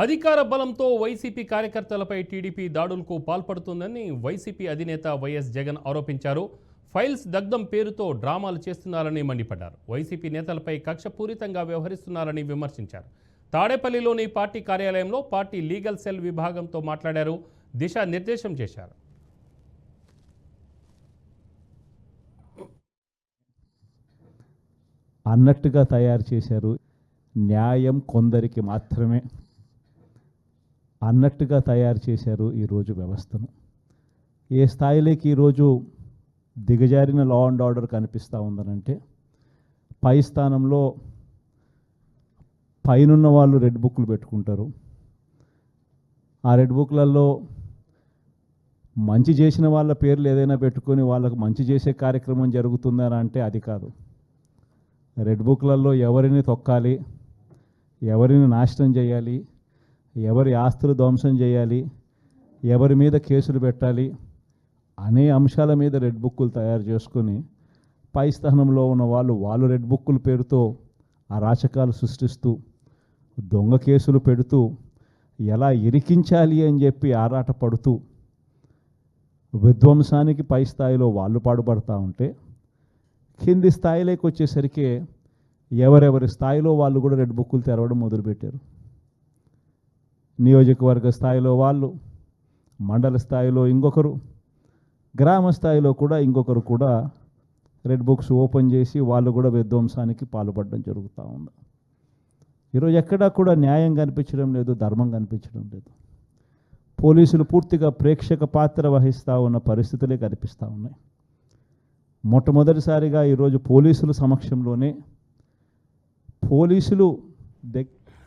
అధికార బలంతో YCP కార్యకర్తలపై TDP దాడులకు పాల్పడుతుందని వైసీపీ అధినేత వైఎస్ జగన్ ఆరోపించారు. ఫైల్స్ దగ్ధం పేరుతో డ్రామాలు చేస్తున్నారని మండిపడ్డారు. వైసీపీ నేతలపై కక్షపూరితంగా వ్యవహరిస్తున్నారని విమర్శించారు. తాడేపల్లిలోని పార్టీ కార్యాలయంలో పార్టీ లీగల్ సెల్ విభాగంతో మాట్లాడారు. దిశానిర్దేశం చేశారు. అన్నట్టుగా తయారు చేశారు. న్యాయం కొందరికి మాత్రమే అన్నట్టుగా తయారు చేశారు ఈరోజు వ్యవస్థను. ఏ స్థాయిలోకి ఈరోజు దిగజారిన లా అండ్ ఆర్డర్ కనిపిస్తూ ఉందనంటే, పై స్థానంలో పైనున్న వాళ్ళు రెడ్ బుక్లు పెట్టుకుంటారు. ఆ రెడ్ బుక్లలో మంచి చేసిన వాళ్ళ పేర్లు ఏదైనా పెట్టుకొని వాళ్ళకు మంచి చేసే కార్యక్రమం జరుగుతుందని అంటే అది కాదు. రెడ్ బుక్లలో ఎవరిని తొక్కాలి, ఎవరిని నాశనం చేయాలి, ఎవరి ఆస్తులు ధ్వంసం చేయాలి, ఎవరి మీద కేసులు పెట్టాలి అనే అంశాల మీద రెడ్ బుక్కులు తయారు చేసుకొని పై స్థానంలో ఉన్న వాళ్ళు రెడ్ బుక్కుల పేరుతో అరాచకాలు సృష్టిస్తూ దొంగ కేసులు పెడుతూ ఎలా ఇరికించాలి అని చెప్పి ఆరాట పడుతూ విధ్వంసానికి పై స్థాయిలో వాళ్ళు పాటుపడతా ఉంటే, కింది స్థాయిలోకి వచ్చేసరికి ఎవరెవరి స్థాయిలో వాళ్ళు కూడా రెడ్ బుక్కులు తెరవడం మొదలుపెట్టారు. నియోజకవర్గ స్థాయిలో వాళ్ళు, మండల స్థాయిలో ఇంకొకరు, గ్రామ స్థాయిలో కూడా ఇంకొకరు కూడా రెడ్ బుక్స్ ఓపెన్ చేసి వాళ్ళు కూడా విధ్వంసానికి పాల్పడడం జరుగుతూ ఉంది. ఈరోజు ఎక్కడా కూడా న్యాయం కనిపించడం లేదు, ధర్మం కనిపించడం లేదు. పోలీసులు పూర్తిగా ప్రేక్షక పాత్ర వహిస్తూ ఉన్న పరిస్థితులే కనిపిస్తూ ఉన్నాయి. మొట్టమొదటిసారిగా ఈరోజు పోలీసుల సమక్షంలోనే పోలీసులు